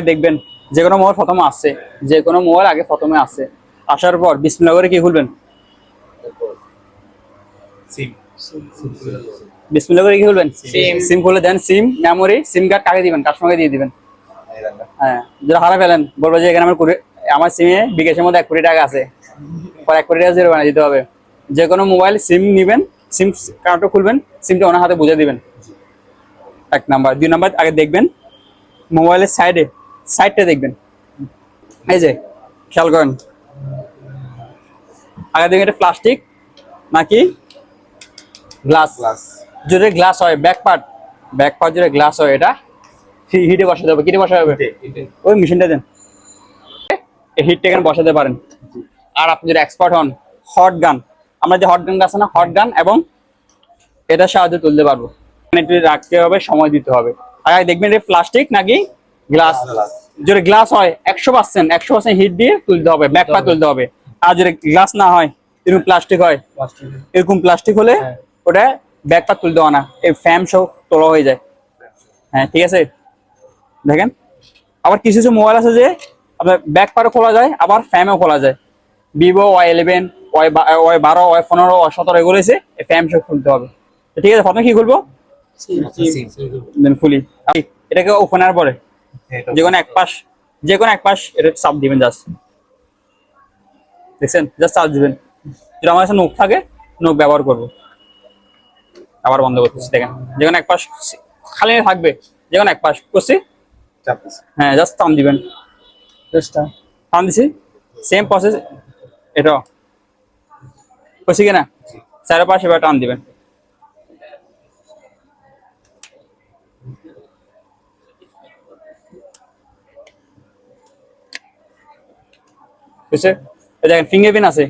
দেখবেন যে কোনো মোবাইল প্রথমে আসছে, যে কোনো মোবাইল আগে প্রথমে আসছে, আসার পর বিসমিল্লাহ করে কি খুলবেন? বিসমিল্লাহ করে কি খুলবেন? সিম খুলে দেন। সিম মেমোরি সিম কার্ড কাকে দিবেন? কাস্টমারকে দিয়ে দিবেন। হ্যাঁ, যারা হারা ফেলেন বলবো যে এখানে আমার সিমে বিকাশের মধ্যে 1 কোটি টাকা আছে, পর 1 কোটি টাকা জিরো বানিয়ে দিতে হবে। যে কোনো মোবাইল সিম নিবেন, সিম কার্ডটা খুলবেন, সিমটা ওনার হাতে বুঝে দিবেন। 1 নাম্বার। 2 নাম্বার, আগে দেখবেন মোবাইলের সাইডটা দেখবেন। এই যে খেয়াল করেন, আগে দেখবেন এটা প্লাস্টিক নাকি গ্লাস। যদি গ্লাস হয় ব্যাক পার্ট যদি গ্লাস হয়, এটা হিটে বসাতে হবে। কিটে বসাতে হবে? ওই মেশিনটা দেন, হিটটা এখানে বসাতে পারেন। আর আপনি যদি এক্সপার্ট হন, হট গান, আমরা যে হট গান আছে না, হট গান এবং এটার সাহায্যে তুলতে পারবো। একটু রাখতে হবে, সময় দিতে হবে। আগে দেখবেন এটা প্লাস্টিক নাকি গ্লাস। যদি গ্লাস হয় 100% হিট দিয়ে তুলতে হবে, ব্যাক পার্ট তুলতে হবে। আর যদি গ্লাস না হয়, এরকম প্লাস্টিক হয়, এরকম প্লাস্টিক হলে ওটা ব্যাক পার্ট তুলতে হয় না, এই ফ্যাম সহ তোলা হয়ে যায়। হ্যাঁ, ঠিক আছে। দেখেন, আবার কিছু কিছু মোবাইল আছে যে আপনার ব্যাক পার্টও খোলা যায়, আবার ফ্যামও খোলা যায়। Vivo Y11, Y12, Y15, Y17 এগুলো এসে ফ্যাম সহ খুলতে হবে। ঠিক আছে, প্রথমে কি খুলবো? খুলি এটাকে ওপেনার পরে যে কোনো এক পাশ এটা চাপ দিবেন, জাস্ট দেখছেন, জাস্ট চাপ দিবেন। যদি আমার কাছে নখ থাকে, নখ ব্যবহার করবো। আবার বন্ধ করতেছি, দেখেন যে কোনো এক পাশ খালি থাকবে, যে কোনো এক পাশ করছি। হ্যাঁ, জাস্ট টান দিবেন, টান দিছি। সেম প্রসেস এটা করছি কিনা, চারের পাশে এবার টান দিবেন। বুঝছে? দেখেন ফিঙ্গারপ্রিন্ট আছে,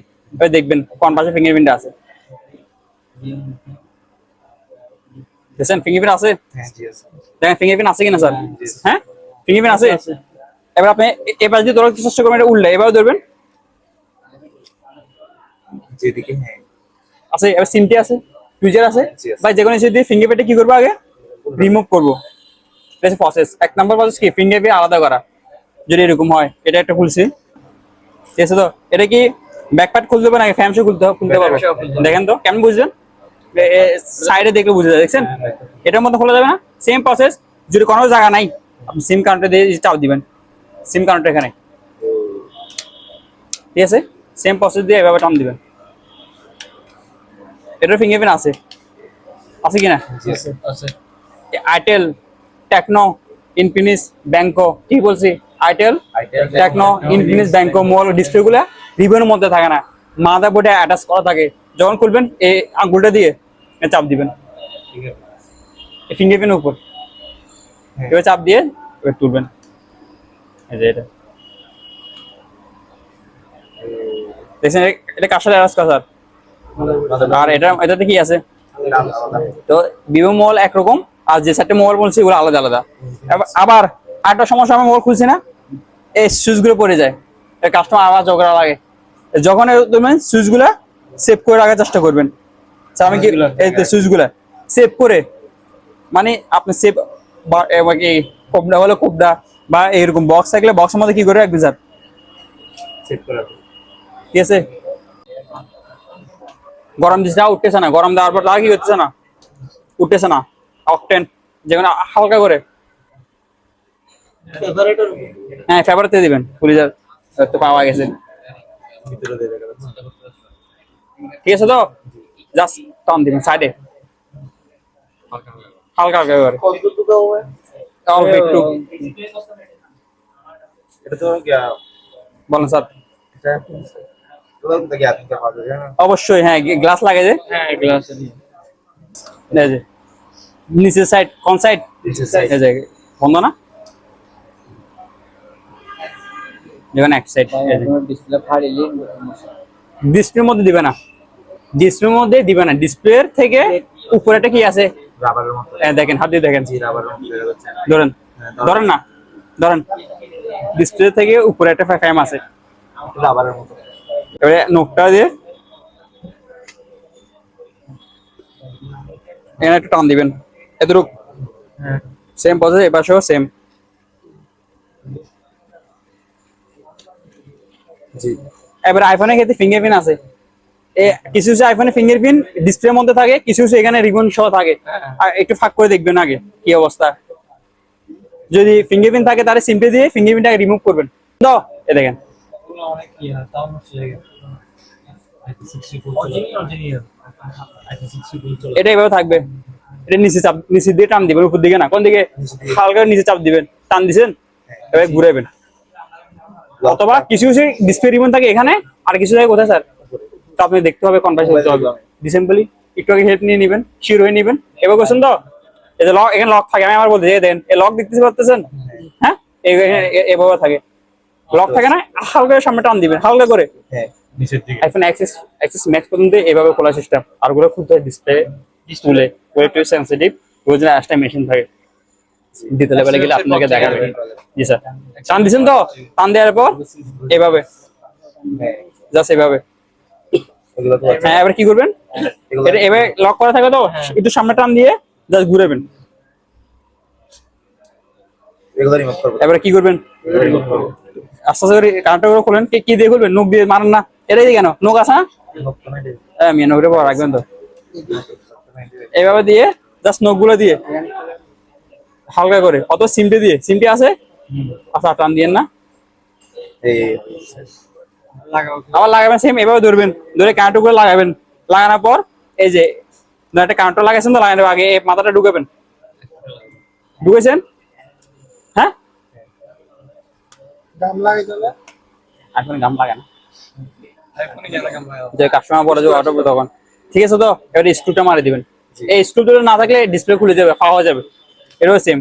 দেখবেন কোন পাশে ফিঙ্গারপ্রিন্ট আছে। দেখছেন ফিঙ্গারপ্রিন্ট আছে? দেখেন ফিঙ্গারপ্রিন্ট আছে কিনা স্যার? হ্যাঁ, ফিঙ্গারপ্রিন্ট আছে। এবার আপনি এবার যদি ধরার চেষ্টা করবেন, এটা উল্টা এবার ধরবেন, যেদিকে হ্যাঁ আছে। এবার সিমটি আছে, টুইজার আছে, ভাই যে কোনো দিয়ে ফিঙ্গারপ্রিন্টে কি করবো? আগে রিমুভ করবো। প্রসেস 1 নাম্বার প্রসেস কি? ফিঙ্গারপ্রিন্ট আলাদা করা। যদি এরকম হয়, এটা একটা খুলছি, ঠিক আছে। তো এটা কি ব্যাক পার্ট খুলতে হবে নাকি ফ্যাম শো খুলতে পারবো? দেখেন তো কেমন বুঝবেন? সাইডে দেখলে বুঝে যায়, দেখছেন? এটার মধ্যে খোলা যাবে না। সেম প্রসেস, যদি কোনো জায়গা নাই, আপনি সিম কাউন্টার দিয়ে চাপ দিবেন। সিম কাউন্টার এখানে, ঠিক আছে। সেম প্রসেস দিয়ে এভাবে টান দিবেন। এটার ফিঙ্গারপ্রিন্ট আছে কিনা? আইটেল, টেকনো, ইনফিনিক্স, ব্যাংকো, কি বলছি? আইটেল, টেকনো, ইনফিনিক্স, ব্যাংকো মোবাইল ডিসপ্লে গুলা রিবনের মধ্যে থাকে না, মাদারবোর্ডে অ্যাটাচ করা থাকে। যখন খুলবেন এই আঙ্গুলটা দিয়ে চাপ দিবেন ফিঙ্গারপ্রিন্টের উপর, এবার চাপ দিয়ে এবার তুলবেন। এই যে এটা দেখছেন, এটা কার সাথে অ্যাটাচ করা স্যার? আর এটাতে কি আছে? তো ভিভো মোবাইল একরকম, আর যে 4টে মোবাইল বলছি ওগুলো আলাদা আলাদা। আবার আরেকটা সমস্যা, আমি মোবাইল খুলছি না, এই সুইচ গুলো পড়ে যায়, কাস্টমার আবার ঝগড়া লাগে। যখন তুমি সুইচ গুলা সেভ করে রাখার চেষ্টা করবেন। আমি কি এই সুইচ গুলা সেভ করে, মানে আপনি সেভ কোবডা হলে কোবডা বা এরকম বক্স থাকলে বক্সের মধ্যে কি করে রাখবেন স্যার? সেভ করে রাখো। ঠিক আছে। গরম দিচ্ছে না, উঠতেছে না, গরম দেওয়ার পর কি হচ্ছে না, উঠতেছে না। অকটেন যেখানে হালকা করে, হ্যাঁ ফেভারিটে দিবেন। পুলিশার তো পাওয়া গেছে, ভিতরে দিয়ে দেখা যাচ্ছে। ঠিক আছে। তো জাস্ট টান দিবেন সাইডে, হালকা হালকা করে, অল্প একটু। এটা তো বলেন স্যার। এটা তোলা তো কি আপনি পাওয়া যায় না? অবশ্যই, হ্যাঁ গ্লাস লাগে যে, হ্যাঁ গ্লাস এই যে নিচের সাইড, কোন সাইড? এই যে বন্ধ না, দেখুন এক সাইড। ডিসপ্লে ফাড়িলে ডিসপ্লের মধ্যে দিবে না, ডিসপ্লের মধ্যে দিবে না, ডিসপ্লের থেকে উপরেটা কি আছে রাবারের মতো। দেখেন, হাত দিয়ে দেখেন, জি রাবারের মতো দেখা যাচ্ছে না। ধরেন, ধরেন না, ধরেন ডিসপ্লে থেকে উপরে একটা ফ্রেম আছে, রাবারের মতো। এবারে নখটা দিয়ে এখানে একটু টান দিবেন, এতটুকু। হ্যাঁ সেম প্রসেস এপাশেও সেম, জি এবার আইফোনের ক্ষেত্রে ফিঙ্গারপ্রিন্ট আছে। কিছু কিছু আইফোনে ফিঙ্গারপ্রিন্ট ডিসপ্লের মধ্যে থাকে, কিছু কিছু এখানে রিবন সহ থাকে। আর একটু ফাঁক করে দেখবেন আগে কি অবস্থা। যদি ফিঙ্গারপ্রিন্ট থাকে তাহলে সিম্পলি দিয়ে ফিঙ্গারপ্রিন্টটাকে রিমুভ করবেন। তো এ দেখেন অনেক কি হয় তাও নষ্ট হয়ে গেছে। এটা এভাবে থাকবে। এটা নিচে দিয়ে টান দিবেন, উপর দিকে না, কোন দিকে, হালকা নিচে চাপ দিবেন, টান দিছেন, এবার ঘুরাবেন। অথবা কিছু কিছু ডিসপ্লে রিবন থাকে এখানে, আর কিছু থাকে কোথায় স্যার, তো আপনি দেখতে হবে, কনভার্স করতে হবে। সিম্পলি একটু আগে হেল্প নিয়ে নেবেন, শিওর হয়ে নেবেন। এবার কোশ্চেন তো এই যে লক, এখানে লক থাকে, আমি আমার বলতে দেখেন এই লক দেখতে পারতেছেন, হ্যাঁ এভাবে থাকে, লক থাকে না, হালকা সামনে টান দিবেন, হালকা করে। হ্যাঁ নিচের দিকে আইফোন এক্সএস ম্যাক্স পর্যন্ত এভাবে খোলা সিস্টেম। আর গুলো খুলতে হয় ডিসপ্লে স্টুলে, ওয়েট টু সেনসিটিভ, ওই জন্য একটা মেশিন থাকে। দ্বিতীয় লেভেলে গেলে আপনাকে দেখা যাবে। জি স্যার, টান দিছেন তো, টান দেওয়ার পর এভাবে হ্যাঁ জাস্ট এভাবে। এগুলো তো হ্যাঁ, এবার কি করবেন, এটা এভাবে লক করা থাকে তো, একটু সামনে টান দিয়ে জাস্ট ঘুরাবেন। এগুলো রিমুভ করবো। এবার কি করবেন, রিমুভ করবো। আস্তে আস্তে করে কানেক্টর করে খোলেন। কি দিয়ে খুলবেন, নখ দিয়ে মারেন না, এটাই কেন নখ আছে না, রিমুভ তো নাই রে। হ্যাঁ আমি নখরে পর রাখবেন তো, এইভাবে দিয়ে জাস্ট নখগুলো দিয়ে হালকা করে, অত সিমটে দিয়ে, সিমটে আছে আচ্ছা, টান দিয়েন না, এই লাগাও। আবার লাগাবেন সেম এভাবে ধরবেন, ধরে কানেক্টর করে লাগাবেন। লাগানোর পর এই যে একটা কানেক্টর লাগাইছেন তো, লাগানোর আগে এই মাথাটা ঢুকাবেন। ঢুকেছেন, হ্যাঁ গাম লাগাই দিলে এখন গাম লাগে না, আইফোনে গেলে গাম লাগাও। যে কাস্টমার পরে যে অর্ডার করবে তখন। ঠিক আছে তো, এবার স্ক্রুটা মারি দিবেন। এই স্ক্রুটা না থাকলে ডিসপ্লে খুলে যাবে, খাওয়া যাবে। এটাও সেম।